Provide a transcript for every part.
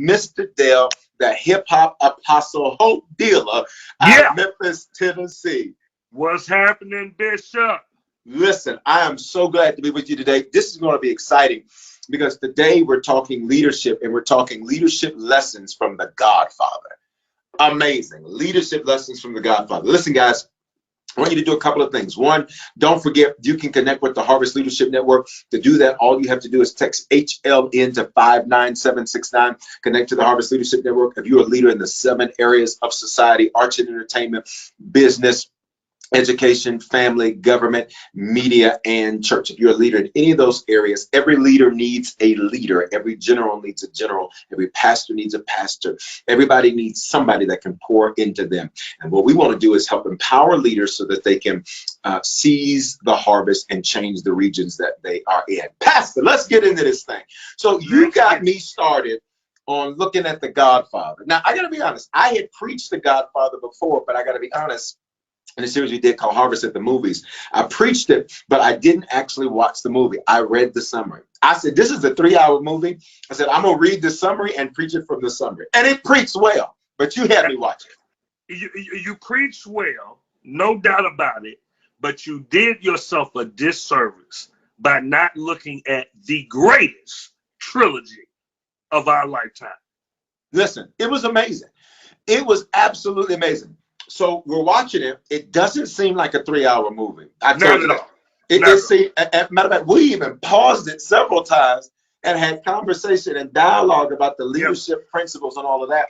Mr. Dale, the hip hop apostle hope dealer out Yeah. of Memphis, Tennessee. What's happening, Bishop? Listen, I am so glad to be with you today. This is going to be exciting because today we're talking leadership and we're talking leadership lessons from the Godfather. Amazing. Leadership lessons from the Godfather. Listen, guys, I want you to do a couple of things. One, don't forget you can connect with the Harvest Leadership Network. To do that, all you have to do is text HLN to 59769. Connect to the Harvest Leadership Network. If you're a leader in the 7 areas of society, arts and entertainment, business, education, family, government, media, and church. If you're a leader in any of those areas, every leader needs a leader. Every general needs a general. Every pastor needs a pastor. Everybody needs somebody that can pour into them. And what we want to do is help empower leaders so that they can seize the harvest and change the regions that they are in. Pastor, let's get into this thing. So you got me started on looking at the Godfather. Now, I got to be honest. I had preached the Godfather before, but I got to be honest, in a series we did called Harvest at the Movies. I preached it, but I didn't actually watch the movie. I read the summary. I said, this is a 3-hour movie. I said, I'm going to read the summary and preach it from the summary. And it preached well, but you had me watch it. You preached well, no doubt about it, but you did yourself a disservice by not looking at the greatest trilogy of our lifetime. Listen, it was amazing. It was absolutely amazing. So we're watching it. It doesn't seem like a 3-hour movie. I told you that. Matter of fact, we even paused it several times and had conversation and dialogue about the leadership principles and all of that.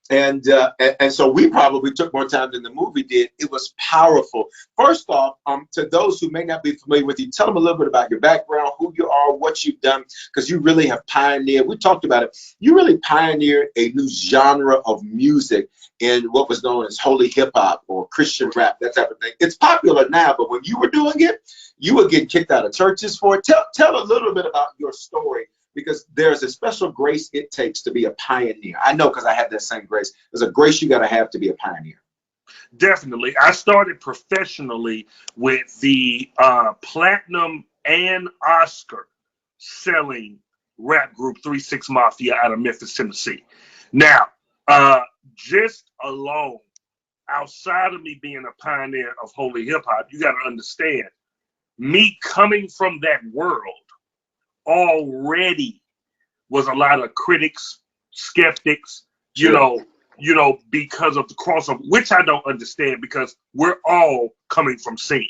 And so we probably took more time than the movie did. It was powerful. First off, to those who may not be familiar with you, tell them a little bit about your background, who you are, what you've done, because you really have pioneered. We talked about it. You really pioneered a new genre of music in what was known as holy hip hop or Christian rap, that type of thing. It's popular now, but when you were doing it, you were getting kicked out of churches for it. Tell a little bit about your story, because there's a special grace it takes to be a pioneer. I know, because I have that same grace. There's a grace you got to have to be a pioneer. Definitely. I started professionally with the platinum and Oscar selling rap group 3-6 Mafia out of Memphis, Tennessee. Now, just alone, outside of me being a pioneer of holy hip hop, you got to understand, me coming from that world already was a lot of critics, skeptics, you know, because of the crossover, which I don't understand, because we're all coming from sin.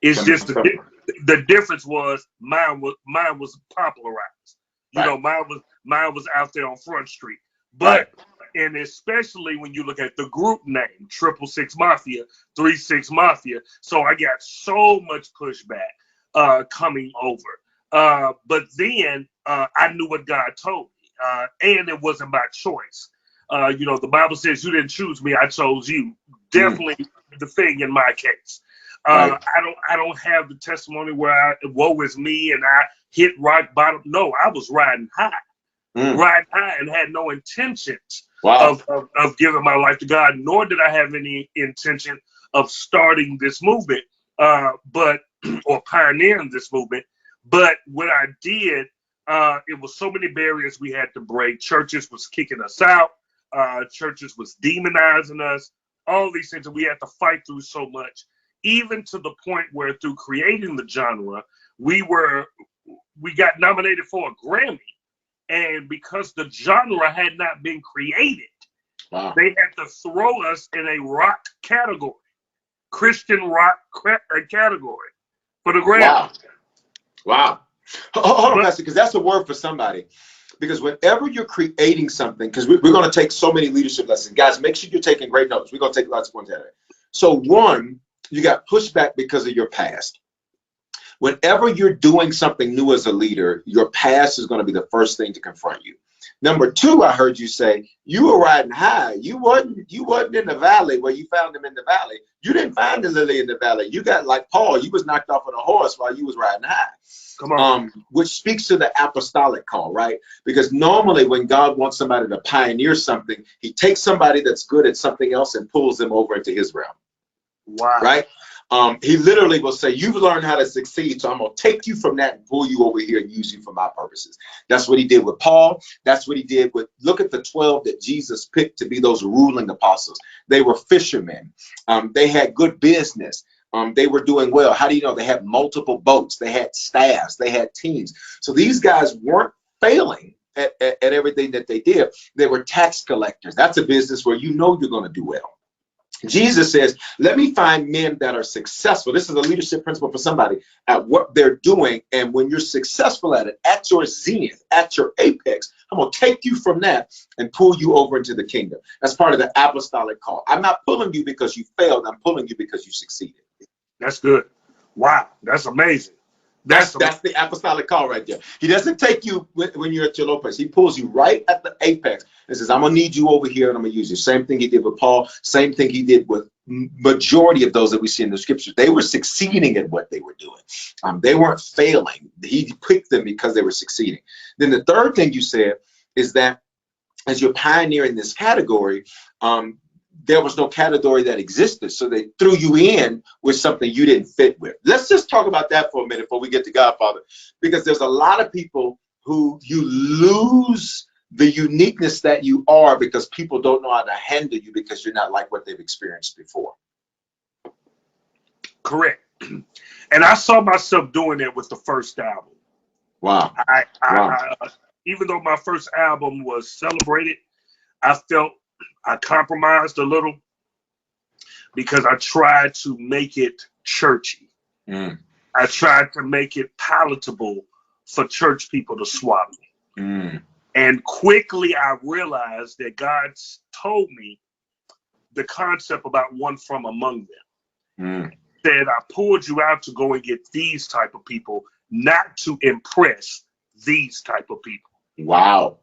It's just the difference was mine was popularized. You know, mine was out there on Front Street. But and especially when you look at the group name, 666 Mafia, 3-6 Mafia. So I got so much pushback coming over. But then I knew what God told me, and it wasn't by choice. You know, the Bible says you didn't choose me, I chose you. Definitely the thing in my case. I don't have the testimony where woe is me and I hit rock bottom. No, I was riding high and had no intentions of giving my life to God, nor did I have any intention of starting this movement, or pioneering this movement. But what I did, it was so many barriers we had to break. Churches was kicking us out. Churches was demonizing us. All these things that we had to fight through so much, even to the point where through creating the genre, we got nominated for a Grammy. And because the genre had not been created, they had to throw us in a rock category, Christian rock category for the Grammy. Wow. Hold on, Pastor, because that's a word for somebody. Because whenever you're creating something, because we're going to take so many leadership lessons. Guys, make sure you're taking great notes. We're going to take lots of points out of it. So one, you got pushback because of your past. Whenever you're doing something new as a leader, your past is going to be the first thing to confront you. Number two, I heard you say you were riding high. You wasn't in the valley where you found him in the valley. You didn't find the lily in the valley. You got like Paul. You was knocked off on a horse while you was riding high. Come on. Which speaks to the apostolic call, right? Because normally when God wants somebody to pioneer something, he takes somebody that's good at something else and pulls them over into his realm. Wow. Right? He literally will say, you've learned how to succeed, so I'm going to take you from that and pull you over here and use you for my purposes. That's what he did with Paul. That's what he did with, look at the 12 that Jesus picked to be those ruling apostles. They were fishermen. They had good business. They were doing well. How do you know? They had multiple boats. They had staffs. They had teams. So these guys weren't failing at everything that they did. They were tax collectors. That's a business where you know you're going to do well. Jesus says, let me find men that are successful. This is a leadership principle for somebody at what they're doing. And when you're successful at it, at your zenith, at your apex, I'm going to take you from that and pull you over into the kingdom. That's part of the apostolic call. I'm not pulling you because you failed. I'm pulling you because you succeeded. That's good. Wow. That's amazing. That's the apostolic call right there. He doesn't take you when you're at your low place. He pulls you right at the apex and says, I'm going to need you over here and I'm going to use you. Same thing he did with Paul. Same thing he did with majority of those that we see in the scriptures. They were succeeding at what they were doing. They weren't failing. He picked them because they were succeeding. Then the third thing you said is that as you're pioneering this category, there was no category that existed. So they threw you in with something you didn't fit with. Let's just talk about that for a minute before we get to Godfather, because there's a lot of people who you lose the uniqueness that you are because people don't know how to handle you because you're not like what they've experienced before. Correct. And I saw myself doing it with the first album. Wow. I even though my first album was celebrated, I felt I compromised a little because I tried to make it churchy. I tried to make it palatable for church people to swallow. And quickly I realized that God told me the concept about one from among them. Said, I pulled you out to go and get these type of people, not to impress these type of people. Wow.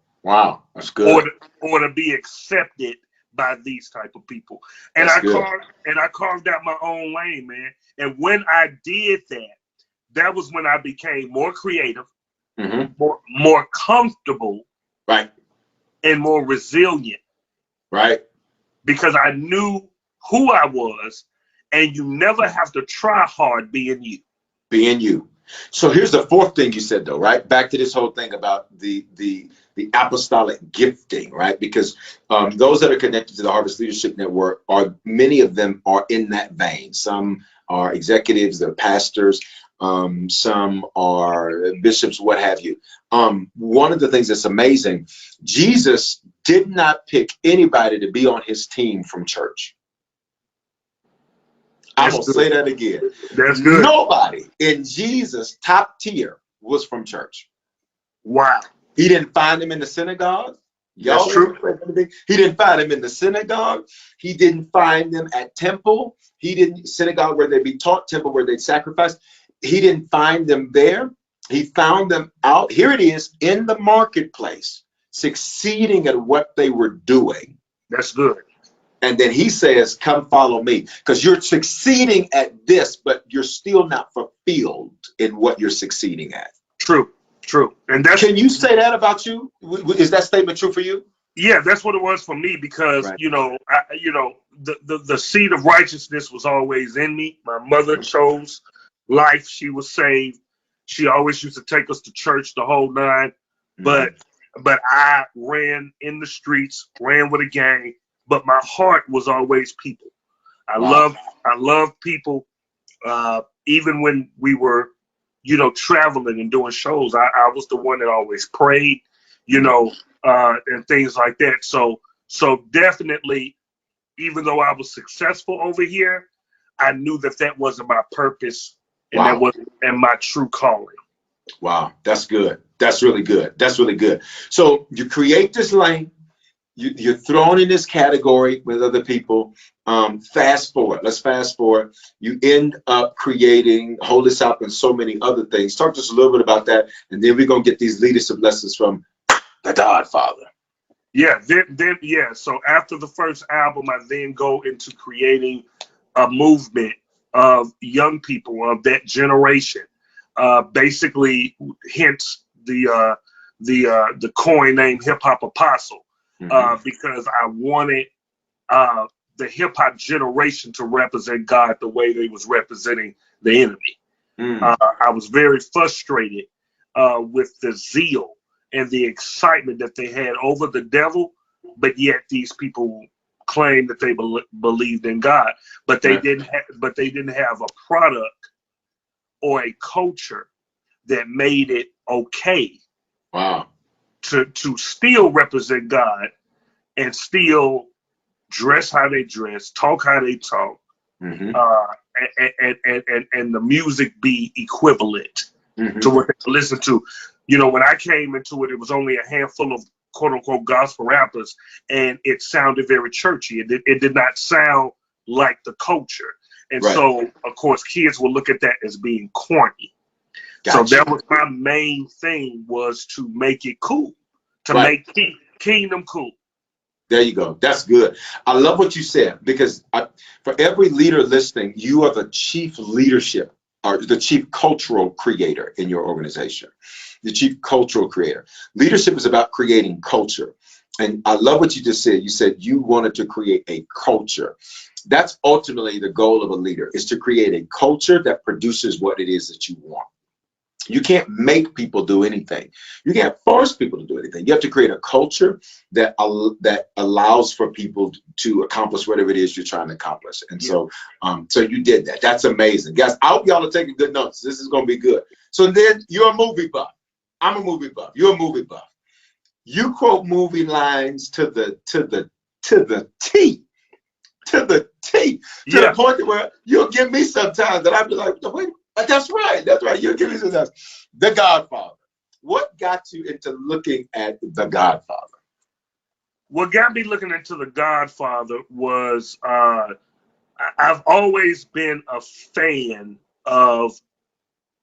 That's good. Or to be accepted by these type of people. And I carved out my own lane, man. And when I did that, that was when I became more creative, more comfortable, right, and more resilient. Right. Because I knew who I was, and you never have to try hard being you. Being you. So here's the fourth thing you said, though, right? Back to this whole thing about the apostolic gifting, right? Because those that are connected to the Harvest Leadership Network many of them are in that vein. Some are executives, they're pastors, some are bishops, what have you. One of the things that's amazing, Jesus did not pick anybody to be on his team from church. I'm going to say that again. That's good. Nobody in Jesus' top tier was from church. Wow. He didn't find them in the synagogue. That's true. He didn't find them in the synagogue. He didn't find them at temple. He didn't synagogue where they'd be taught, temple where they'd sacrifice. He didn't find them there. He found them out. Here it is in the marketplace, succeeding at what they were doing. That's good. And then he says, come follow me, because you're succeeding at this, but you're still not fulfilled in what you're succeeding at. True. And can you say that about you? Is that statement true for you? Yeah, that's what it was for me, because, right. The seed of righteousness was always in me. My mother chose life. She was saved. She always used to take us to church, the whole nine. But I ran in the streets, ran with a gang. But my heart was always people. I love people. Even when we were, traveling and doing shows, I was the one that always prayed, and things like that. So definitely, even though I was successful over here, I knew that wasn't my purpose, and that wasn't my true calling. Wow, that's good. That's really good. That's really good. So you create this lane. You're thrown in this category with other people. Fast forward. Let's fast forward. You end up creating Hold This Up and so many other things. Talk to us a little bit about that, and then we're going to get these leadership lessons from the Godfather. Yeah. So after the first album, I then go into creating a movement of young people of that generation. Basically, hence the coin name Hip Hop Apostle. Because I wanted the hip hop generation to represent God the way they was representing the enemy. I was very frustrated with the zeal and the excitement that they had over the devil, but yet these people claimed that they believed in God, but they didn't have a product or a culture that made it okay to still represent God and still dress how they dress, talk how they talk, and the music be equivalent to what they listen to. You know, when I came into it, it was only a handful of quote unquote gospel rappers, and it sounded very churchy. It did not sound like the culture. And so, of course, kids will look at that as being corny. Gotcha. So that was my main thing, was to make it cool, to make Kingdom cool. There you go. That's good. I love what you said, because for every leader listening, you are the chief leadership or the chief cultural creator in your organization, the chief cultural creator. Leadership is about creating culture. And I love what you just said. You said you wanted to create a culture. That's ultimately the goal of a leader, is to create a culture that produces what it is that you want. You can't make people do anything. You can't force people to do anything. You have to create a culture that allows for people to accomplish whatever it is you're trying to accomplish. And so you did that. That's amazing. Guys, I hope y'all are taking good notes. This is going to be good. So then, you're a movie buff. I'm a movie buff. You're a movie buff. You quote movie lines to the T. To the T. To the point where you'll give me sometimes that I'll be like, wait. That's right. That's right. You're giving me some. The Godfather. What got you into looking at The Godfather? What got me looking into The Godfather was I've always been a fan of.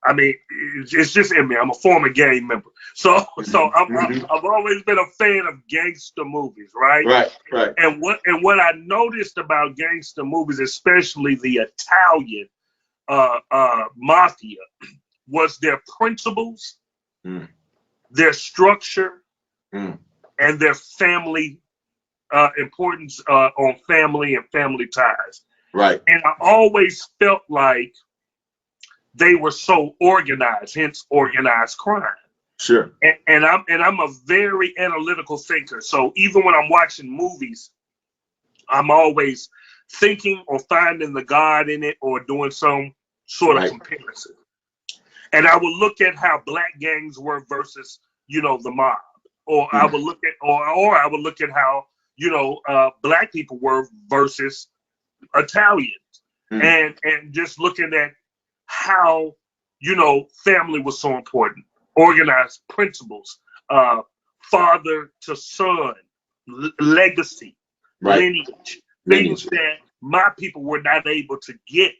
I mean, it's just in me. I'm a former gang member, so I've always been a fan of gangster movies, right? Right. And what I noticed about gangster movies, especially the Italian mafia, was their principles, their structure, and their family importance on family and family ties. Right. And I always felt like they were so organized, hence organized crime. Sure. And I'm a very analytical thinker. So even when I'm watching movies, I'm always thinking or finding the God in it, or doing some sort of comparison. And I will look at how black gangs were versus, the mob, or I will look at, or I will look at how, black people were versus Italians, and just looking at how, family was so important, organized principles, father to son, legacy, lineage, things that my people were not able to get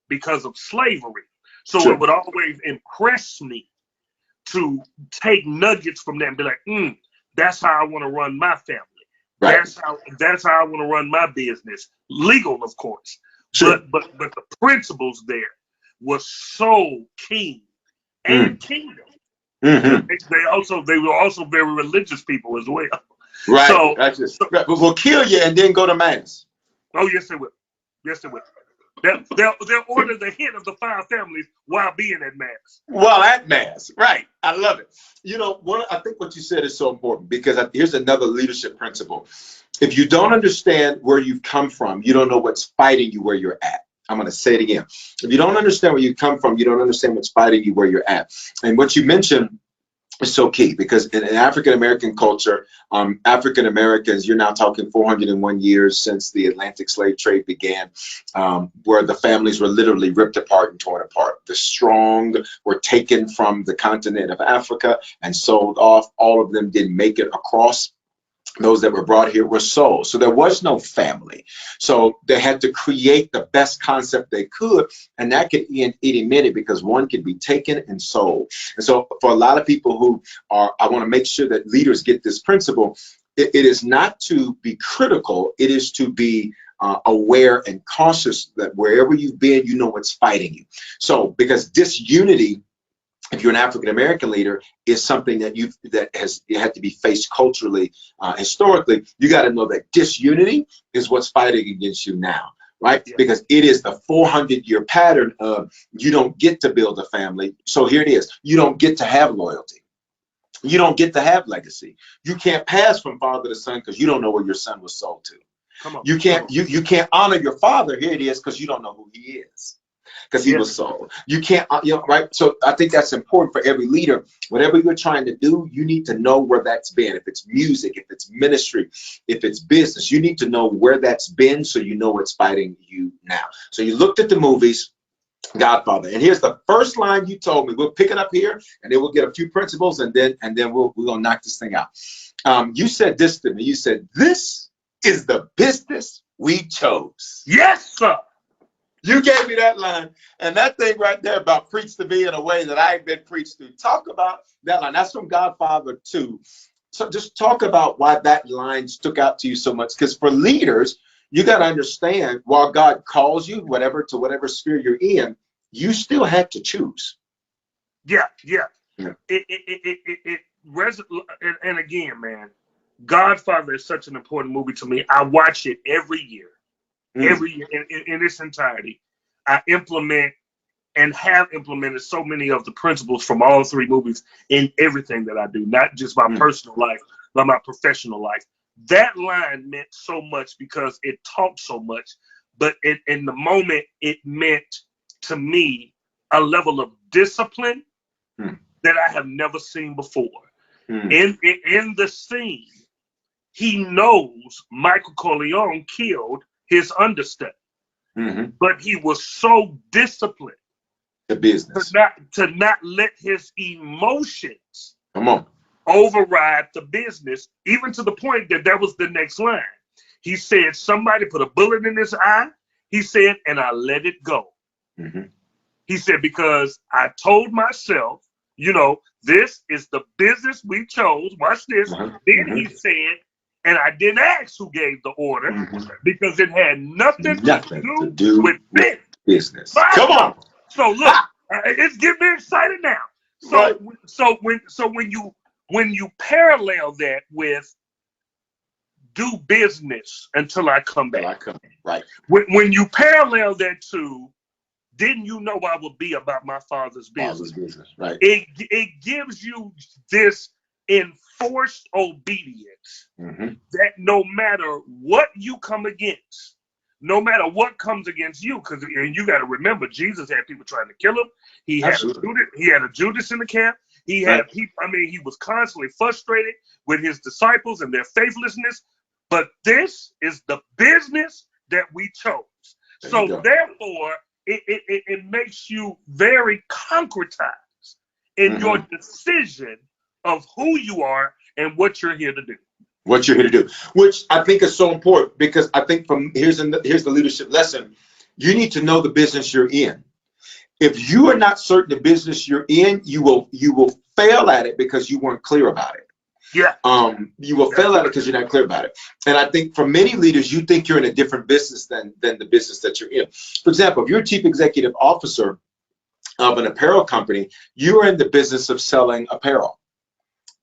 because of slavery. So it would always impress me to take nuggets from that and be like, that's how I want to run my family. Right. That's how I want to run my business. Legal, of course. Sure. But the principles there were so keen and kingdom. They were also very religious people as well. Right. So, right. We'll kill you and then go to mass. Oh, yes, they will. Yes, they will. They'll order the head of the 5 families while being at mass. While at mass, right? I love it. I think what you said is so important, because here's another leadership principle. If you don't understand where you've come from, you don't know what's fighting you where you're at. I'm going to say it again. If you don't understand where you come from, you don't understand what's fighting you where you're at. And what you mentioned is so key, because in African-American culture, African-Americans, you're now talking 401 years since the Atlantic slave trade began, where the families were literally ripped apart and torn apart. The strong were taken from the continent of Africa and sold off. All of them didn't make it across. Those that were brought here were sold. So there was no family. So they had to create the best concept they could. And that could end any minute, because one could be taken and sold. And so for a lot of people who are, I want to make sure that leaders get this principle. It is not to be critical. It is to be aware and cautious that wherever you've been, you know what's fighting you. So because disunity if you're an African American leader, is something that has had to be faced culturally, historically. You got to know that disunity is what's fighting against you now, right? Yeah. Because it is the 400-year pattern of you don't get to build a family. So here it is. You don't get to have loyalty. You don't get to have legacy. You can't pass from father to son because you don't know where your son was sold to. Come on. You can't honor your father. Here it is, because you don't know who he is, because he was sold. You can't, right? So I think that's important for every leader. Whatever you're trying to do, you need to know where that's been. If it's music, if it's ministry, if it's business, you need to know where that's been so you know what's fighting you now. So you looked at the movies, Godfather, and here's the first line you told me. We'll pick it up here, and then we'll get a few principles, and then we're gonna knock this thing out. You said this to me. You said, "This is the business we chose." Yes, sir. You gave me that line, and that thing right there about preach to me in a way that I ain't been preached to. Talk about that line. That's from Godfather 2. So just talk about why that line stuck out to you so much. Because for leaders, you got to understand, while God calls you, to whatever sphere you're in, you still had to choose. Yeah. Yeah. And again, man, Godfather is such an important movie to me. I watch it every year. Every year in its entirety. I implement and have implemented so many of the principles from all three movies in everything that I do, not just my personal life, but my professional life. That line meant so much because it taught so much, but in the moment, it meant to me a level of discipline that I have never seen before. In the scene, he knows Michael Corleone killed his understudy, but he was so disciplined the business to not let his emotions override the business, even to the point that was the next line. He said, "Somebody put a bullet in his eye." He said, "And I let it go." He said, "Because I told myself, this is the business we chose. Watch this." Then he said, "And I didn't ask who gave the order because it had nothing to do with business." My Come God. on. So look, it's getting me excited now. So when you parallel that with do business until I come back, right? When you parallel that to didn't you know I would be about my father's business? Right. It gives you this enforced obedience that no matter what you come against, no matter what comes against you, because you got to remember, Jesus had people trying to kill him. He had a Judas in the camp. He had people. I mean, he was constantly frustrated with his disciples and their faithlessness. But this is the business that we chose. So therefore, it makes you very concretized in your decision of who you are and what you're here to do. What you're here to do, which I think is so important, because I think here's the leadership lesson. You need to know the business you're in. If you are not certain the business you're in, you will fail at it because you weren't clear about it. Yeah. You will fail at it because you're not clear about it. And I think for many leaders, you think you're in a different business than the business that you're in. For example, if you're a chief executive officer of an apparel company, you are in the business of selling apparel.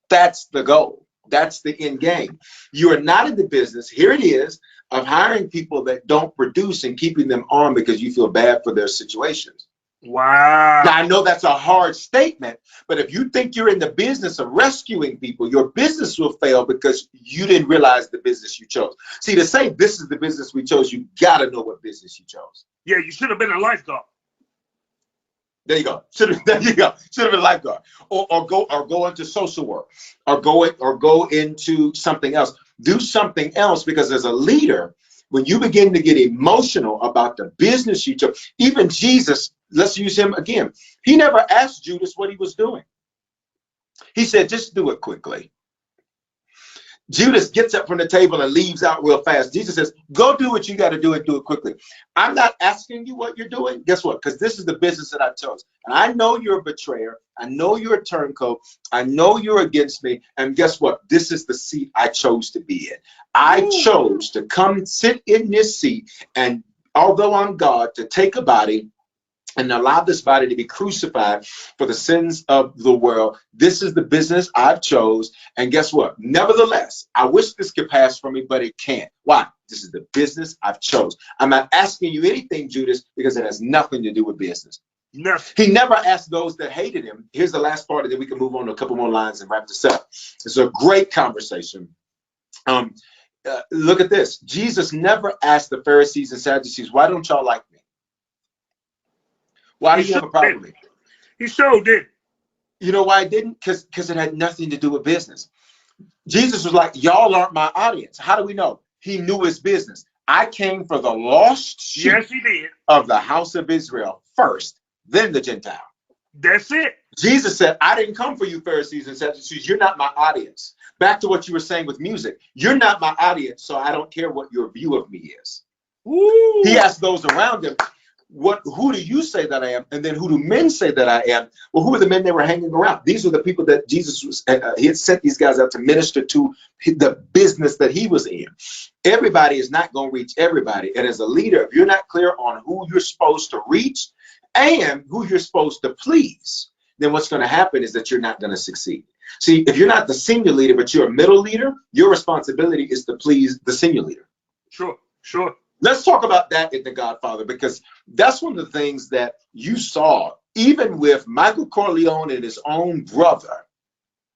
That's the goal. That's the end game. You are not in the business, here it is, of hiring people that don't produce and keeping them on because you feel bad for their situations. Wow. Now, I know that's a hard statement, but if you think you're in the business of rescuing people, your business will fail because you didn't realize the business you chose. See, to say this is the business we chose, you got to know what business you chose. Yeah, you should have been a lifeguard. There you go. Should have been a lifeguard, or go into social work, or go into something else. Do something else, because as a leader, when you begin to get emotional about the business you took, even Jesus, let's use him again. He never asked Judas what he was doing. He said, "Just do it quickly." Judas gets up from the table and leaves out real fast. Jesus says, "Go do what you got to do and do it quickly." I'm not asking you what you're doing. Guess what? Because this is the business that I chose. And I know you're a betrayer. I know you're a turncoat. I know you're against me. And guess what? This is the seat I chose to be in. I chose to come sit in this seat. And although I'm God, to take a body and allow this body to be crucified for the sins of the world. This is the business I've chose. And guess what? Nevertheless, I wish this could pass from me, but it can't. Why? This is the business I've chose. I'm not asking you anything, Judas, because it has nothing to do with business. No. He never asked those that hated him. Here's the last part, and then we can move on to a couple more lines and wrap this up. It's a great conversation. Look at this. Jesus never asked the Pharisees and Sadducees, why don't y'all like me? Why do you have a problem with me? He sure did. You know why I didn't? Because it had nothing to do with business. Jesus was like, y'all aren't my audience. How do we know? He knew his business. I came for the lost sheep Yes, he did. of the house of Israel first, then the Gentile. That's it. Jesus said, I didn't come for you, Pharisees and Sadducees. You're not my audience. Back to what you were saying with music. You're not my audience, so I don't care what your view of me is. Ooh. He asked those around him, who do you say that I am? And then who do men say that I am? Well, who are the men that were hanging around? These were the people that Jesus was, he had sent these guys out to minister to the business that he was in. Everybody is not going to reach everybody. And as a leader, if you're not clear on who you're supposed to reach and who you're supposed to please, then what's going to happen is that you're not going to succeed. See, if you're not the senior leader, but you're a middle leader, your responsibility is to please the senior leader. Sure, sure. Let's talk about that in The Godfather, because that's one of the things that you saw, even with Michael Corleone and his own brother.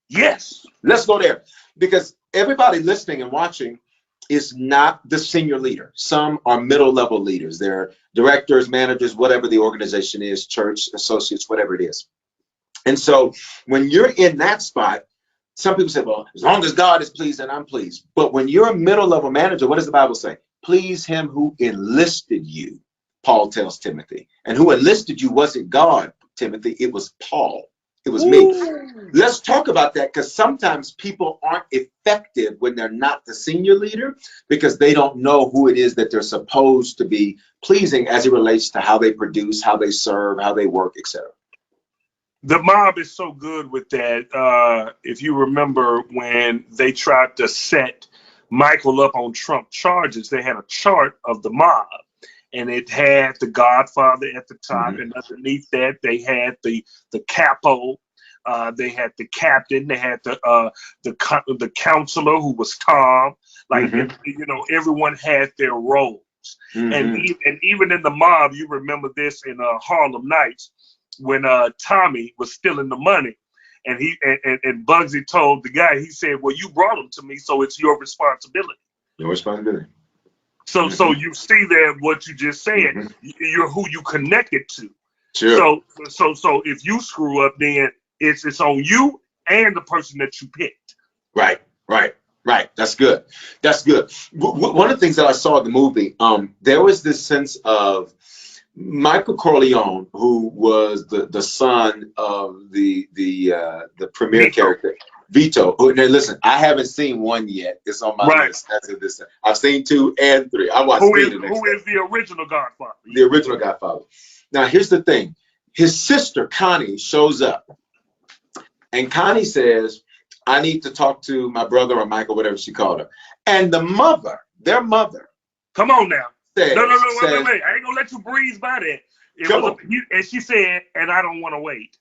Yes. Let's go there, because everybody listening and watching is not the senior leader. Some are middle level leaders. They're directors, managers, whatever the organization is, church, associates, whatever it is. And so when you're in that spot, some people say, well, as long as God is pleased, then I'm pleased. But when you're a middle level manager, what does the Bible say? Please him who enlisted you, Paul tells Timothy. And who enlisted you wasn't God, Timothy. It was Paul. It was me. Let's talk about that, because sometimes people aren't effective when they're not the senior leader, because they don't know who it is that they're supposed to be pleasing as it relates to how they produce, how they serve, how they work, etc. The mob is so good with that. If you remember when they tried to set Michael up on Trump charges, they had a chart of the mob, and it had the Godfather at the top, and underneath that they had the capo, they had the captain, they had the counselor who was Tom. Like you know, everyone had their roles, and even in the mob, you remember this in Harlem Nights when Tommy was stealing the money. And and Bugsy told the guy, he said, well, you brought him to me, so it's your responsibility. Your responsibility. So so you see there what you just said, you're who you connected to. Sure. So if you screw up, then it's on you and the person that you picked. Right. That's good. That's good. One of the things that I saw in the movie, there was this sense of Michael Corleone, who was the son of the premier character, Vito. Now, listen, I haven't seen one yet. It's on my list. That's it. This I've seen 2 and 3. I watched 3 the next Who day. is the original Godfather? The original Godfather. Now, here's the thing. His sister, Connie, shows up. And Connie says, I need to talk to my brother, or Michael, whatever she called her. And the mother, their mother. Come on now. Says, no, wait. I ain't gonna let you breeze by that. And she said, and I don't want to wait.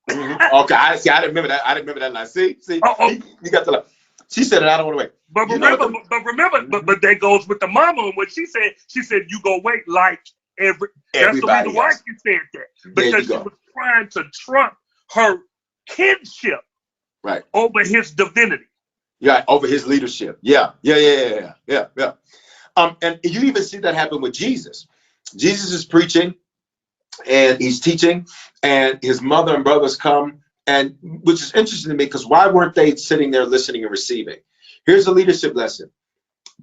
Okay, I didn't remember that. I didn't remember that line. See, you got the line. She said, and I don't want to wait. But remember, that goes with the mama. And what she said, you go wait like everybody. That's the reason why she said that, because she was trying to trump her kinship, over his divinity. Yeah, over his leadership. Yeah. And you even see that happen with Jesus. Jesus is preaching and he's teaching, and his mother and brothers come, and which is interesting to me, because why weren't they sitting there listening and receiving? Here's a leadership lesson.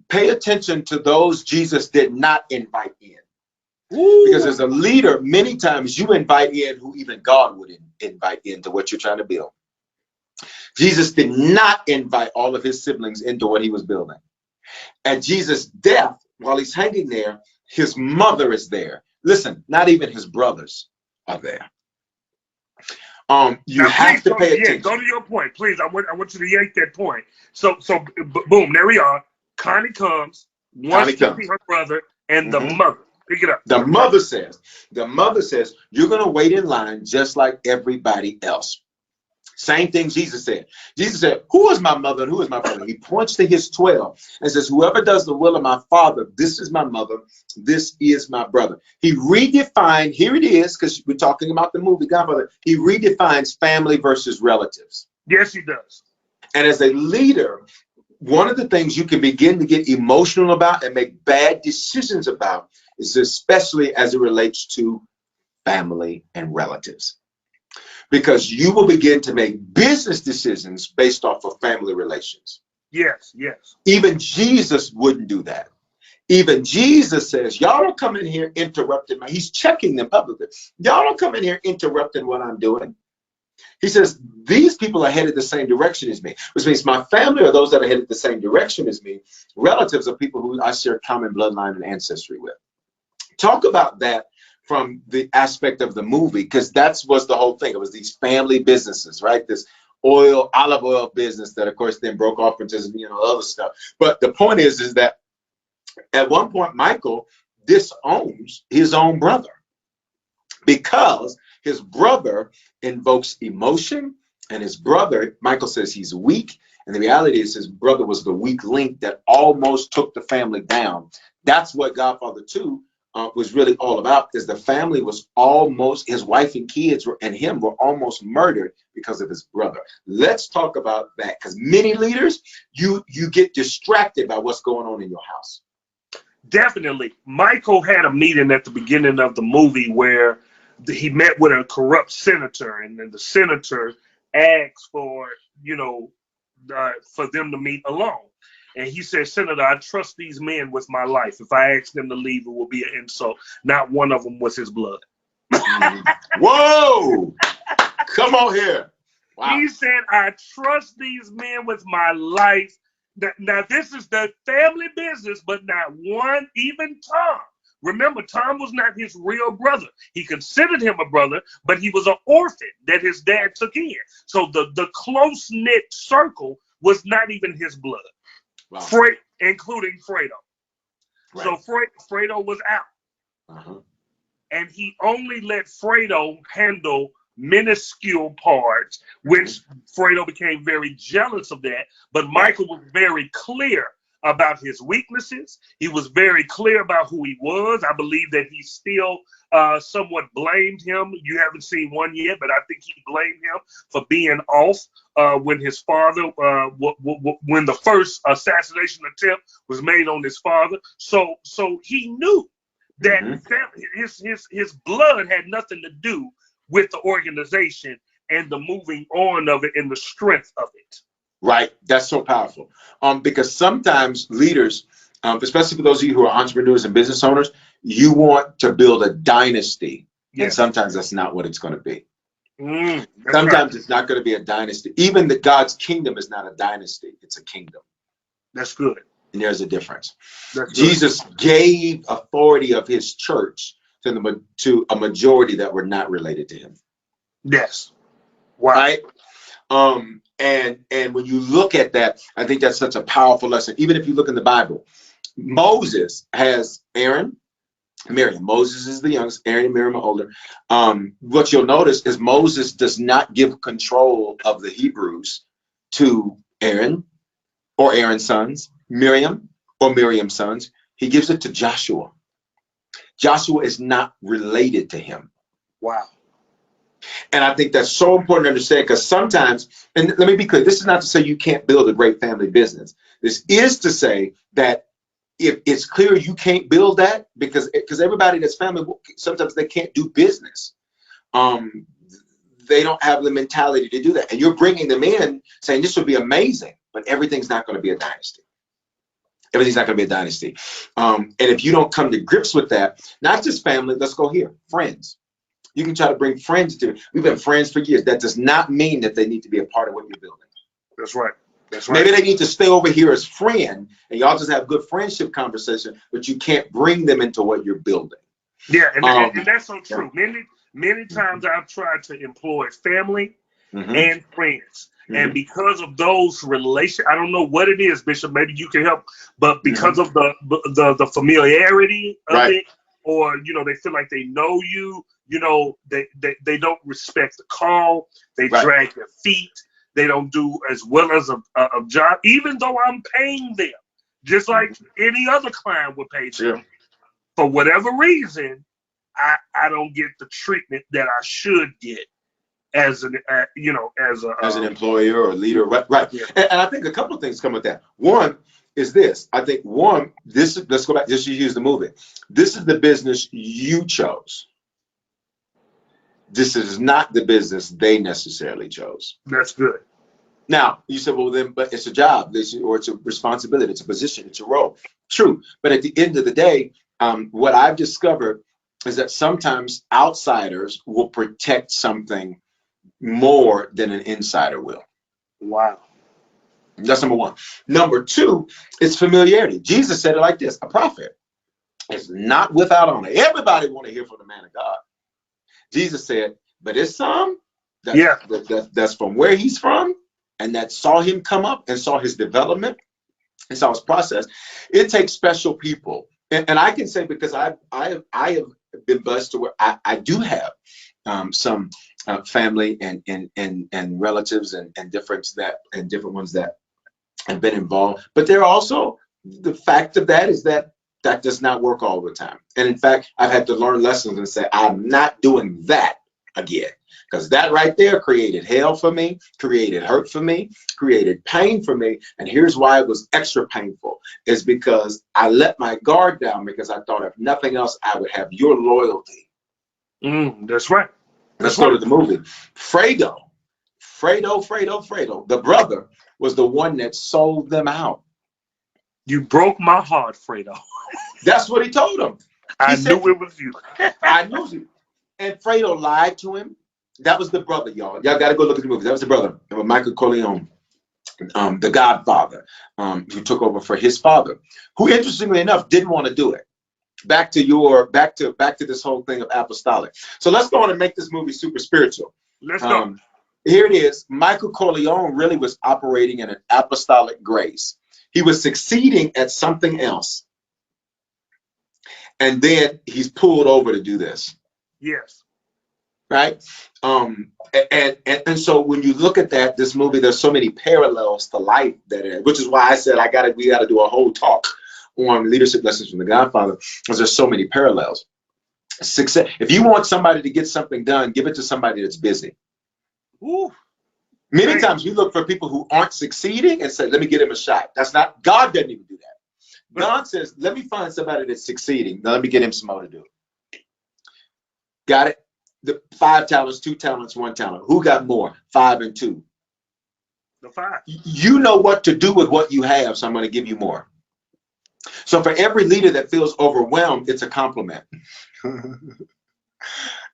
Pay attention to those Jesus did not invite in. Because as a leader, many times you invite in who even God would invite into what you're trying to build. Jesus did not invite all of his siblings into what he was building. At Jesus' death, while he's hanging there, his mother is there. Listen, not even his brothers are there. You have to pay attention. Go to your point, please. I want you to yank that point. So boom, there we are. Connie comes, wants to see her brother and the mother. Pick it up. The mother says, you're going to wait in line just like everybody else. Same thing Jesus said. Jesus said, who is my mother and who is my brother? He points to his 12 and says, whoever does the will of my Father, this is my mother, this is my brother. He redefined, here it is, because we're talking about the movie Godfather. He redefines family versus relatives. Yes, he does. And as a leader, one of the things you can begin to get emotional about and make bad decisions about is especially as it relates to family and relatives. Because you will begin to make business decisions based off of family relations. Yes, yes. Even Jesus wouldn't do that. Even Jesus says, y'all don't come in here interrupting he's checking them publicly. Y'all don't come in here interrupting what I'm doing. He says, these people are headed the same direction as me, which means my family are those that are headed the same direction as me. Relatives are people who I share common bloodline and ancestry with. Talk about that from the aspect of the movie, because that was the whole thing. It was these family businesses, right? This olive oil business that, of course, then broke off into, other stuff. But the point is that at one point, Michael disowns his own brother because his brother invokes emotion, and his brother, Michael says he's weak. And the reality is his brother was the weak link that almost took the family down. That's what Godfather 2 was really all about, is the family was almost, his wife and kids and him were almost murdered because of his brother. Let's talk about that, because many leaders, you get distracted by what's going on in your house. Definitely. Michael had a meeting at the beginning of the movie where he met with a corrupt senator, and then the senator asked for, for them to meet alone. And he said, Senator, I trust these men with my life. If I ask them to leave, it will be an insult. Not one of them was his blood. Whoa! Come on here. Wow. He said, I trust these men with my life. Now, this is the family business, but not one, even Tom. Remember, Tom was not his real brother. He considered him a brother, but he was an orphan that his dad took in. So the close-knit circle was not even his blood. Wow. Including Fredo. Right. So Fredo was out. Uh-huh. And he only let Fredo handle minuscule parts, which Fredo became very jealous of that. But Michael was very clear about his weaknesses. He was very clear about who he was. I believe that he still somewhat blamed him. You haven't seen one yet, but I think he blamed him for being off when his father, when the first assassination attempt was made on his father. So he knew that his blood had nothing to do with the organization and the moving on of it and the strength of it. Right. That's so powerful. Because sometimes leaders, especially for those of you who are entrepreneurs and business owners, you want to build a dynasty. Yes. And sometimes that's not what it's going to be. Sometimes it's not going to be a dynasty. Even God's kingdom is not a dynasty. It's a kingdom. That's good. And there's a difference. Jesus gave authority of his church to a majority that were not related to him. Yes. Wow. Right. And when you look at that, I think that's such a powerful lesson. Even if you look in the Bible, Moses has Aaron, Miriam. Moses is the youngest, Aaron and Miriam are older. What you'll notice is Moses does not give control of the Hebrews to Aaron or Aaron's sons, Miriam or Miriam's sons. He gives it to Joshua. Joshua is not related to him. Wow. And I think that's so important to understand, because sometimes, and let me be clear, this is not to say you can't build a great family business. This is to say that if it's clear you can't build that, because everybody that's family, sometimes they can't do business. They don't have the mentality to do that. And you're bringing them in saying this would be amazing, but everything's not going to be a dynasty. Everything's not going to be a dynasty. And if you don't come to grips with that, not just family, let's go here, friends. You can try to bring friends to it. We've been friends for years. That does not mean that they need to be a part of what you're building. That's right. That's right. Maybe they need to stay over here as friend, and y'all just have good friendship conversation, but you can't bring them into what you're building. Yeah, and that's so true. Many times I've tried to employ family and friends. And because of those relations, I don't know what it is, Bishop, maybe you can help, but because of the familiarity of it, or they feel like they know you. They don't respect the call. They Right. drag their feet. They don't do as well as a job, even though I'm paying them, just like any other client would pay them. Sure. For whatever reason, I don't get the treatment that I should get as an as an employer or leader. Right. Yeah. And I think a couple of things come with that. One is this. I think let's go back, just use the movie. This is the business you chose. This is not the business they necessarily chose. That's good. Now, you said, well, then, but it's a job, or it's a responsibility, it's a position, it's a role. True. But at the end of the day, what I've discovered is that sometimes outsiders will protect something more than an insider will. Wow. That's number one. Number two, it's familiarity. Jesus said it like this: a prophet is not without honor. Everybody want to hear from the man of God. Jesus said, but it's some that's from where he's from, and that saw him come up and saw his development and saw his process. It takes special people. And I can say, because I have been blessed to where I do have some family and relatives and different ones that have been involved. But there are also, the fact of that is that does not work all the time. And in fact, I've had to learn lessons and say, I'm not doing that again. Because that right there created hell for me, created hurt for me, created pain for me. And here's why it was extra painful, is because I let my guard down, because I thought, if nothing else, I would have your loyalty. That's right. Let's go to the movie. Fredo, the brother, was the one that sold them out. You broke my heart, Fredo. That's what he told him. I knew it was you. I knew you. And Fredo lied to him. That was the brother, y'all. Y'all got to go look at the movie. That was the brother of Michael Corleone, the Godfather, who took over for his father, who, interestingly enough, didn't want to do it. Back to this whole thing of apostolic. So let's go on and make this movie super spiritual. Let's go. Here it is. Michael Corleone really was operating in an apostolic grace. He was succeeding at something else. And then he's pulled over to do this. Yes. Right. And so when you look at this movie, there's so many parallels to life which is why I said we got to do a whole talk on leadership lessons from the Godfather, because there's so many parallels. Success. If you want somebody to get something done, give it to somebody that's busy. Ooh. Many times we look for people who aren't succeeding and say, let me give him a shot. That's not, God doesn't even do that. God says, let me find somebody that's succeeding. Now let me get him some more to do. Got it? The 5 talents, 2 talents, 1 talent. Who got more? 5 and 2. The 5. You know what to do with what you have, so I'm going to give you more. So for every leader that feels overwhelmed, it's a compliment.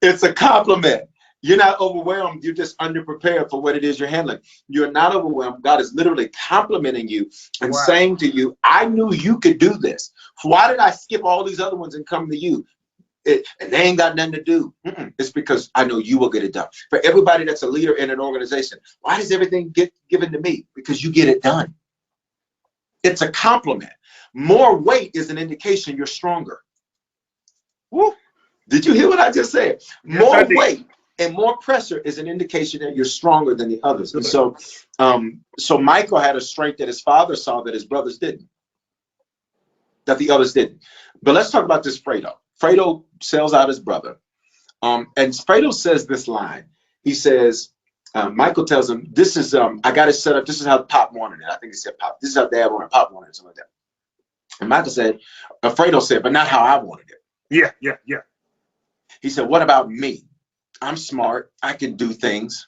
It's a compliment. You're not overwhelmed. You're just underprepared for what it is you're handling. You're not overwhelmed. God is literally complimenting you and saying to you, I knew you could do this. Why did I skip all these other ones and come to you? And they ain't got nothing to do. It's because I know you will get it done. For everybody that's a leader in an organization, why does everything get given to me? Because you get it done. It's a compliment. More weight is an indication you're stronger. Woo. Did you hear what I just said? Yes, more weight and more pressure is an indication that you're stronger than the others. And so Michael had a strength that his father saw that his brothers didn't, that the others didn't. But let's talk about this Fredo. Fredo sells out his brother. And Fredo says this line. He says, Michael tells him, this is, I got it set up. This is how Pop wanted it. I think he said Pop. This is how Dad wanted, Pop wanted it, something like that. And Michael said, Fredo said, but not how I wanted it. Yeah. He said, what about me? I'm smart. I can do things.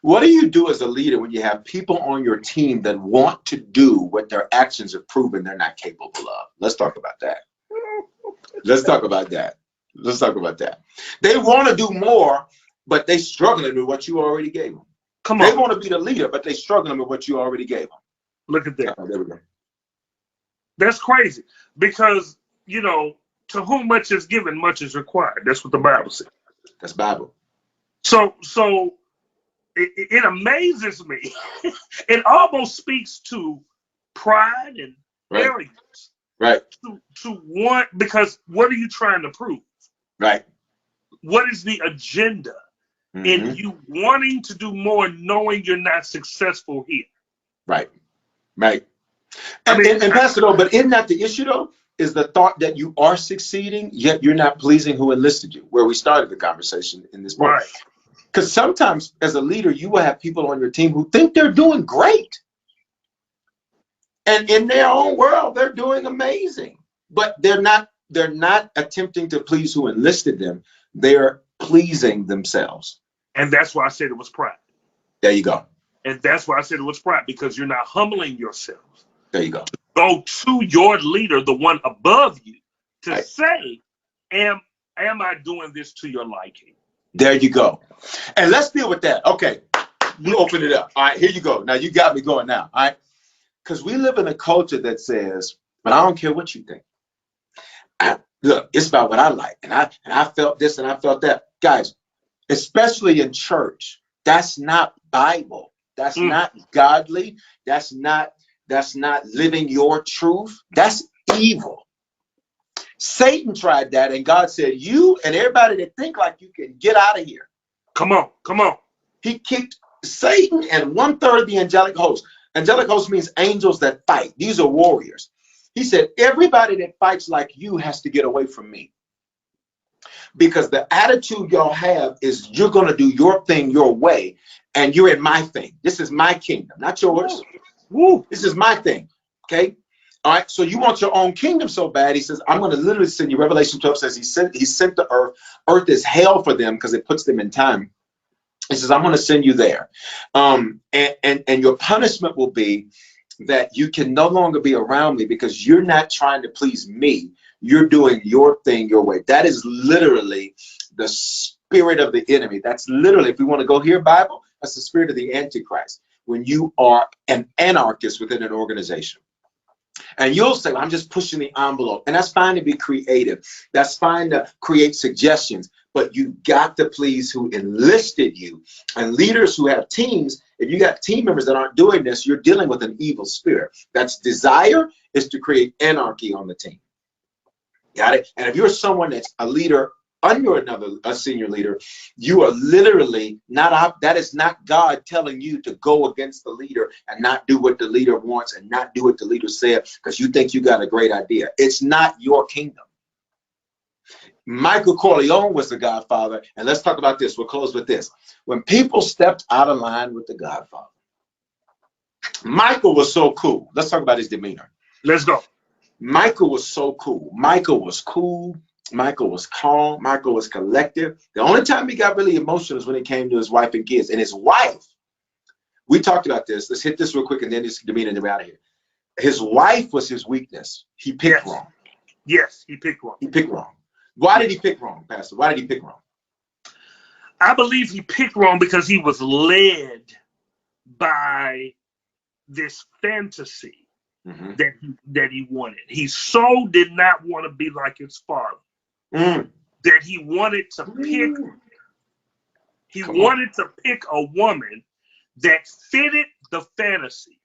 What do you do as a leader when you have people on your team that want to do what their actions have proven they're not capable of? Let's talk about that. Let's talk about that. They want to do more, but they're struggling with what you already gave them. Come on. They want to be the leader, but they're struggling with what you already gave them. Look at that. There we go. That's crazy, because, to whom much is given, much is required. That's what the Bible says. That's Bible. So it amazes me. It almost speaks to pride and arrogance Right. To want, because what are you trying to prove? Right. What is the agenda in you wanting to do more, knowing you're not successful here? Right. Right. And Pastor, though, but isn't that the issue, though? Is the thought that you are succeeding, yet you're not pleasing who enlisted you, where we started the conversation in this point. Right. Because sometimes as a leader, you will have people on your team who think they're doing great. And in their own world, they're doing amazing. But they're not attempting to please who enlisted them. They're pleasing themselves. And that's why I said it was pride. There you go. And that's why I said it was pride, because you're not humbling yourself. There you go. Go to your leader, the one above you, to right. say, am I doing this to your liking? There you go. And let's deal with that. Okay. You open it up. All right, here you go. Now you got me going now. All right. Because we live in a culture that says, but I don't care what you think. Look, it's about what I like. And I felt this and I felt that. Guys, especially in church, that's not Bible. That's not godly. That's not living your truth. That's evil. Satan tried that, and God said, you and everybody that think like you can get out of here. Come on. He kicked Satan and 1/3 of the angelic host. Angelic host means angels that fight. These are warriors. He said, everybody that fights like you has to get away from me. Because the attitude y'all have is you're going to do your thing your way, and you're in my thing. This is my kingdom, not yours. Woo. This is my thing. Okay. All right. So you want your own kingdom so bad. He says, I'm going to literally send you. Revelation 12 says he sent the earth. Earth is hell for them because it puts them in time. He says, I'm going to send you there. And your punishment will be that you can no longer be around me because you're not trying to please me. You're doing your thing your way. That is literally the spirit of the enemy. That's literally, if we want to go here, Bible, that's the spirit of the Antichrist. When you are an anarchist within an organization. And you'll say, well, I'm just pushing the envelope. And that's fine to be creative. That's fine to create suggestions. But you got to please who enlisted you. And leaders who have teams, if you got team members that aren't doing this, you're dealing with an evil spirit. That's desire is to create anarchy on the team. Got it? And if you're someone that's a leader under a senior leader, you are literally not that is not God telling you to go against the leader and not do what the leader wants and not do what the leader said because you think you got a great idea. It's not your kingdom. Michael Corleone was the Godfather, and let's talk about this. We'll close with this. When people stepped out of line with the Godfather, Michael was so cool. Let's talk about his demeanor. Let's go. Michael was so cool. Michael was cool. Michael was calm. Michael was collective. The only time he got really emotional is when it came to his wife and kids. And his wife, we talked about this. Let's hit this real quick and then this demeanor and we're out of here. His wife was his weakness. He picked wrong. Yes, he picked wrong. He picked wrong. Why did he pick wrong, Pastor? Why did he pick wrong? I believe he picked wrong because he was led by this fantasy that he wanted. He so did not want to be like his father that he wanted to pick. He wanted to pick a woman that fitted the fantasy.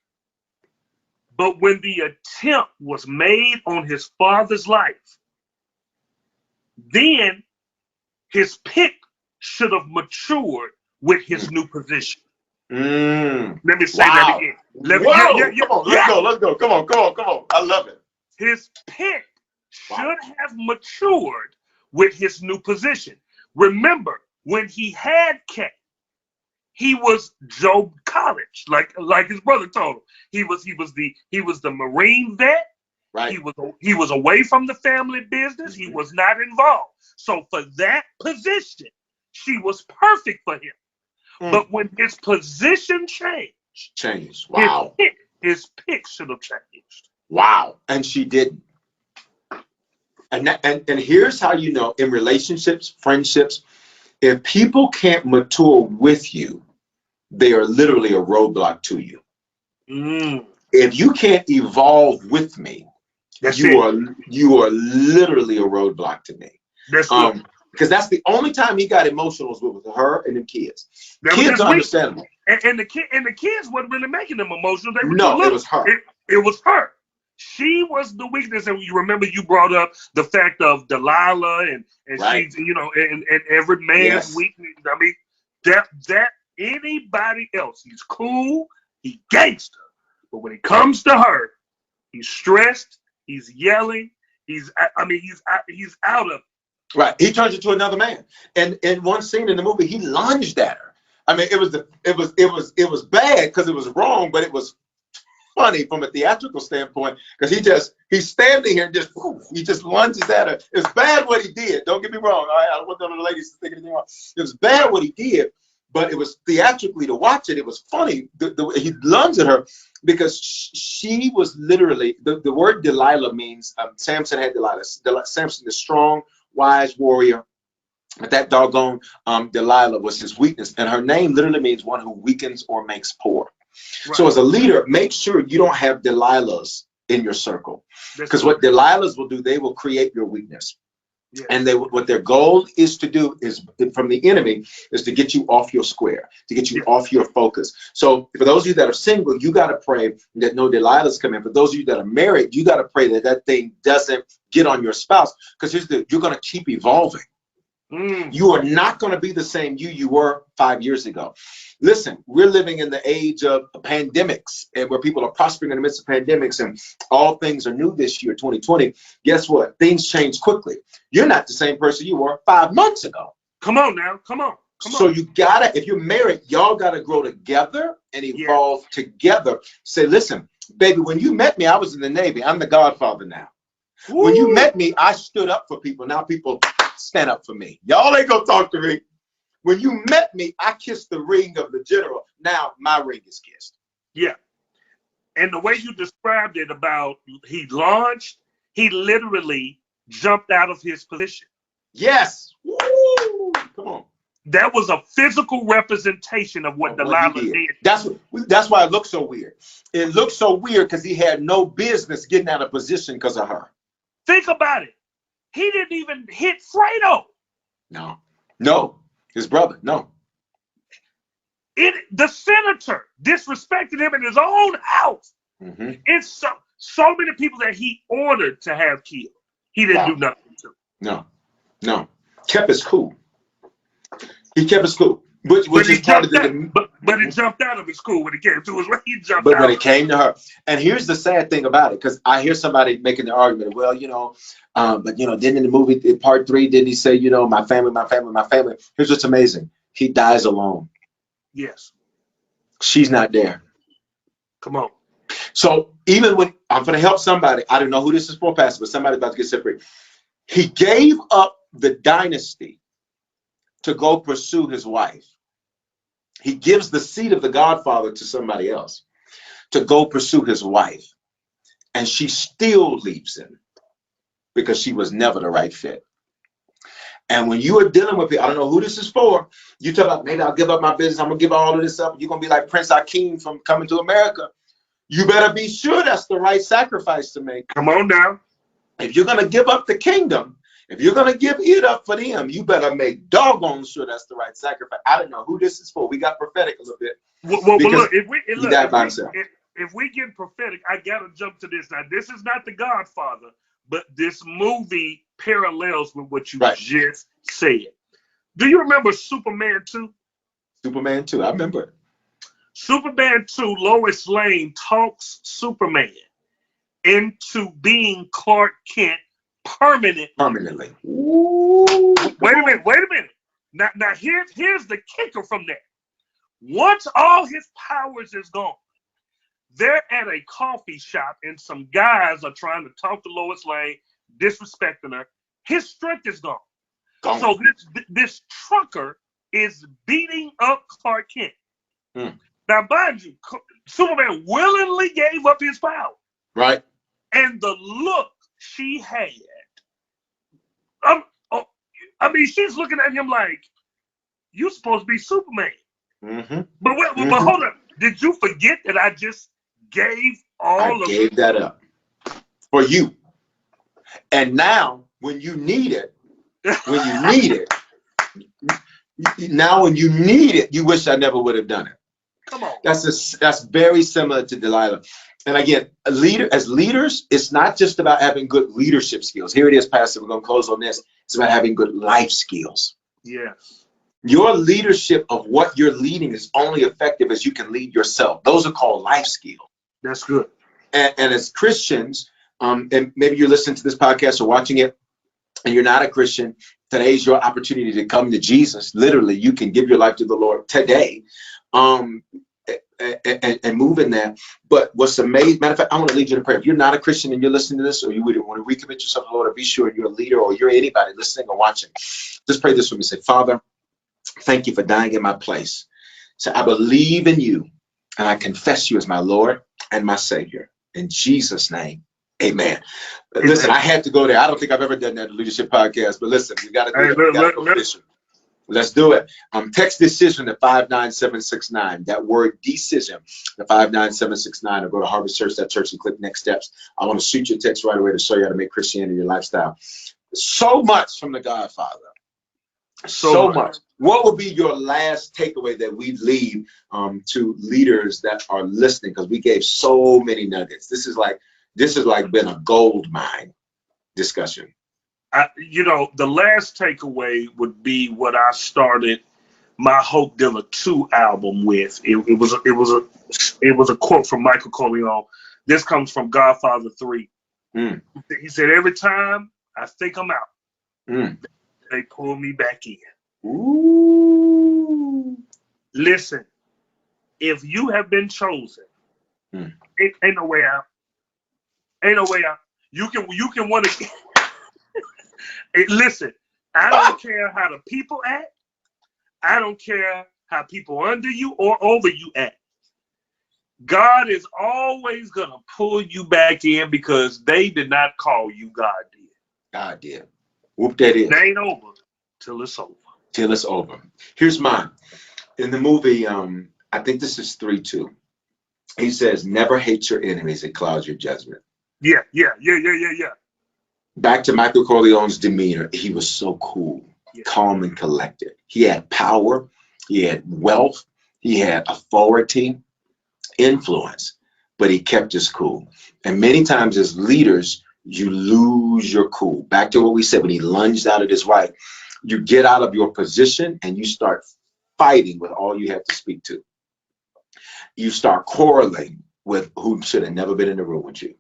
But when the attempt was made on his father's life, then his pick should have matured with his new position. Let me say that again. Let's go. Come on. I love it. His pick should have matured with his new position. Remember, when he had Kay, he was Joe College, like his brother told him. He was the Marine vet. Right. He was away from the family business. He was not involved. So for that position, she was perfect for him. But when his position changed. Wow. His pick should have changed. Wow. And she didn't. And here's how you know, in relationships, friendships, if people can't mature with you, they are literally a roadblock to you. If you can't evolve with me, you are literally a roadblock to me. Because that's the only time he got emotional was with her and the kids. Kids are understandable. And the kids wasn't really making them emotional. It was her. It was her. She was the weakness, and you remember you brought up the fact of Delilah, and Right. she's, you know, and every man's Yes. weakness. I mean, that anybody else, he's cool, he gangster, but when it comes to her, he's stressed, he's yelling, he's out of. Right. He turns into another man. And in one scene in the movie, he lunged at her. I mean, it was bad because it was wrong, but it was funny from a theatrical standpoint because he's standing here and he just lunges at her. It's bad what he did. Don't get me wrong. All right, I don't want the ladies to think anything wrong. It was bad what he did, but it was theatrically to watch it. It was funny. He lunged at her because she was literally the word Delilah means Samson had Delilah. Samson, the strong, wise warrior. But that doggone Delilah was his weakness, and her name literally means one who weakens or makes poor. Right. So as a leader, make sure you don't have Delilahs in your circle, because what Delilahs will do, they will create your weakness. Yeah. And what their goal is to do is, from the enemy, is to get you off your square, to get you off your focus. So for those of you that are single, you got to pray that no Delilahs come in. For those of you that are married, you got to pray that that thing doesn't get on your spouse, because you're going to keep evolving. You are not going to be the same you were 5 years ago. Listen, we're living in the age of pandemics, and where people are prospering in the midst of pandemics, and all things are new this year, 2020. Guess what? Things change quickly. You're not the same person you were 5 months ago. Come on now. Come on. So you gotta, if you're married, y'all gotta grow together and evolve together. Say, listen, baby, when you met me, I was in the Navy. I'm the Godfather now. Woo. When you met me, I stood up for people. Now people stand up for me. Y'all ain't gonna talk to me. When you met me, I kissed the ring of the general. Now my ring is kissed. Yeah. And the way you described it about he launched, he literally jumped out of his position. Yes. Woo. Come on. That was a physical representation of what Delilah did. That's why it looks so weird. It looks so weird because he had no business getting out of position because of her. Think about it. He didn't even hit Fredo. No, his brother, no. The senator disrespected him in his own house. Mm-hmm. It's so many people that he ordered to have killed. He didn't do nothing to. No. Kept his cool. He kept his cool. Which is part of the. But it jumped out of his cool when it came to his way. He jumped but out. When it came to her, and here's the sad thing about it, because I hear somebody making the argument. Well, but then in the movie, in part 3, didn't he say, my family, my family, my family? Here's what's amazing: he dies alone. Yes. She's not there. Come on. So even when I'm going to help somebody, I don't know who this is for, Pastor, but somebody's about to get set free. He gave up the dynasty to go pursue his wife. He gives the seat of the Godfather to somebody else to go pursue his wife. And she still leaves him because she was never the right fit. And when you are dealing with it, I don't know who this is for. You talk about, maybe I'll give up my business. I'm going to give all of this up. You're going to be like Prince Akeem from Coming to America. You better be sure that's the right sacrifice to make. Come on now. If you're going to give up the kingdom, if you're going to give it up for them, you better make doggone sure that's the right sacrifice. I don't know who this is for. We got prophetic a little bit. Well look, if we get prophetic, I got to jump to this. Now, this is not The Godfather, but this movie parallels with what you just said. Do you remember Superman 2? Superman 2, I remember it. Superman 2, Lois Lane talks Superman into being Clark Kent permanently. Ooh, wait a minute. Now here's the kicker from that. Once all his powers is gone, they're at a coffee shop and some guys are trying to talk to Lois Lane, disrespecting her. His strength is gone. So this trucker is beating up Clark Kent. Now, mind you, Superman willingly gave up his power. Right. And the look she had, she's looking at him like, you're supposed to be Superman. Mm-hmm. But hold on. Did you forget that I just gave that up for you? And now, when you need it, you wish I never would have done it. Come on. That's very similar to Delilah. And again, as leaders, it's not just about having good leadership skills. Here it is, Pastor. We're going to close on this. It's about having good life skills. Yes. Your leadership of what you're leading is only effective as you can lead yourself. Those are called life skills. That's good. And as Christians, and maybe you're listening to this podcast or watching it, and you're not a Christian, today's your opportunity to come to Jesus. Literally, you can give your life to the Lord today. And move in that. But what's amazing, matter of fact, I want to lead you to prayer. If you're not a Christian and you're listening to this, or you would want to recommit yourself to the Lord, or be sure you're a leader or you're anybody listening or watching, just pray this with me. Say, Father, thank you for dying in my place. So I believe in you and I confess you as my Lord and my Savior. In Jesus' name, amen. Listen, I had to go there. I don't think I've ever done that in leadership podcast, but listen, we got to do it. We got to go fishing. Let's do it. Text decision to 59769. That word decision to 59769, or go to harvestchurch.church and click next steps. I want to shoot your text right away to show you how to make Christianity your lifestyle. So much from the Godfather. So much. What would be your last takeaway that we leave to leaders that are listening? Because we gave so many nuggets. This is like been a gold mine discussion. The last takeaway would be what I started my Hope Dealer 2 album with. It was a quote from Michael Corleone. This comes from Godfather 3. He said, every time I think I'm out, they pull me back in. Ooh. Listen, if you have been chosen, ain't no way out. Ain't no way out. You can want to. Listen, I don't care how the people act. I don't care how people under you or over you act. God is always going to pull you back in because they did not call you. God did. God did. Whoop, that is. It ain't over till it's over. Till it's over. Here's mine. In the movie, I think this is 3:2. He says, never hate your enemies. It clouds your judgment. Yeah. Back to Michael Corleone's demeanor. He was so cool, calm and collected. He had power. He had wealth. He had authority, influence, but he kept his cool. And many times as leaders, you lose your cool. Back to what we said when he lunged out at his wife, you get out of your position and you start fighting with all you have to speak to. You start quarreling with who should have never been in the room with you.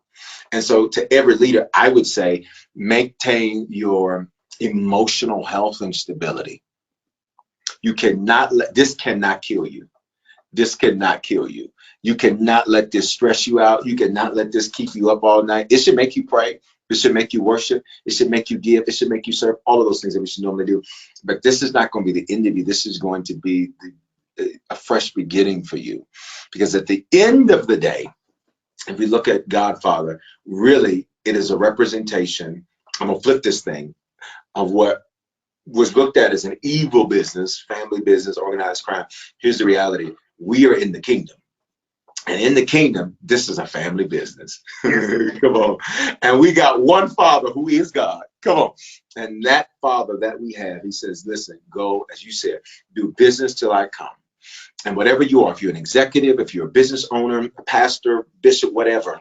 And so to every leader, I would say, maintain your emotional health and stability. You cannot this cannot kill you. This cannot kill you. You cannot let this stress you out. You cannot let this keep you up all night. It should make you pray. It should make you worship. It should make you give. It should make you serve. All of those things that we should normally do. But this is not going to be the end of you. This is going to be a fresh beginning for you. Because at the end of the day, if we look at Godfather, really, it is a representation. I'm going to flip this thing of what was looked at as an evil business, family business, organized crime. Here's the reality. We are in the kingdom. And in the kingdom, this is a family business. Come on. And we got one Father who is God. Come on. And that Father that we have, he says, listen, go, as you said, do business till I come. And whatever you are, if you're an executive, if you're a business owner, a pastor, bishop, whatever,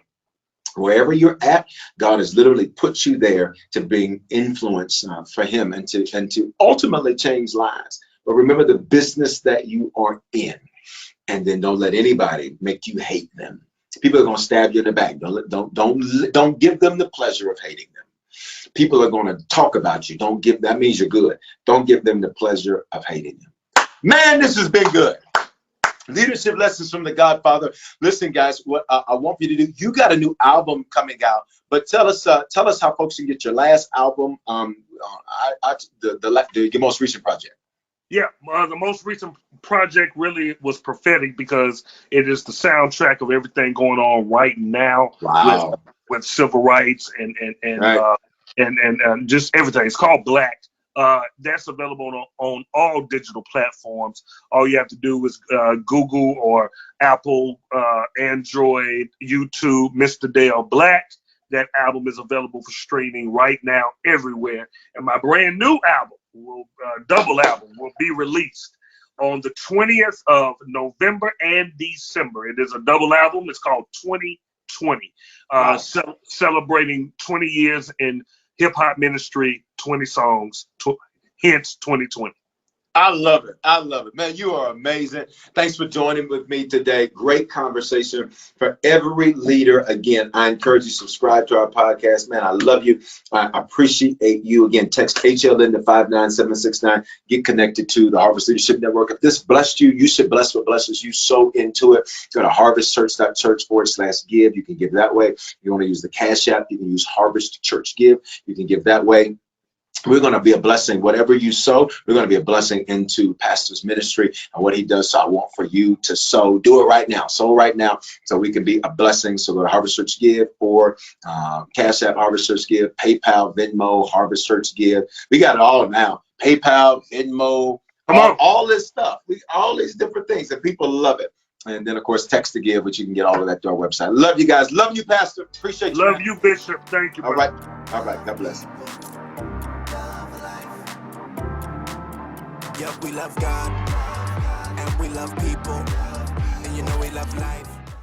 wherever you're at, God has literally put you there to bring influence for him and to ultimately change lives. But remember the business that you are in, and then don't let anybody make you hate them. People are going to stab you in the back. Don't give them the pleasure of hating them. People are going to talk about you. That means you're good. Don't give them the pleasure of hating them. Man, this has been good. Leadership lessons from the Godfather. Listen, guys, what I want you to do, you got a new album coming out, but tell us how folks can get your last album, your most recent project. Yeah, the most recent project really was prophetic because it is the soundtrack of everything going on right now. Wow. with civil rights and just everything. It's called Black. That's available on all digital platforms. All you have to do is Google or Apple, Android, YouTube, Mr. Dale Black. That album is available for streaming right now everywhere. And my brand new album, double album, will be released on the 20th of November and December. It is a double album. It's called 20 20, Wow. celebrating 20 years in hip hop ministry, 20 songs, hence 2020. I love it. I love it. Man, you are amazing. Thanks for joining with me today. Great conversation for every leader. Again, I encourage you to subscribe to our podcast. Man, I love you. I appreciate you. Again, text HLN to 59769. Get connected to the Harvest Leadership Network. If this blessed you, you should bless what blesses you. Sow into it. Go to harvestchurch.church/give. You can give that way. If you want to use the Cash App, you can use Harvest Church Give. You can give that way. We're going to be a blessing. Whatever you sow, we're going to be a blessing into Pastor's ministry and what he does. So I want for you to sow. Do it right now. Sow right now so we can be a blessing. So go to Harvest Church Give or Cash App, Harvest Church Give, PayPal, Venmo, Harvest Church Give. We got it all now. PayPal, Venmo, all this stuff. All these different things, and people love it. And then, of course, text to give, which you can get all of that to our website. Love you guys. Love you, Pastor. Appreciate you. Love you, Bishop. Thank you. All right. All right. God bless. Yep, we love God, and we love people, and you know we love life.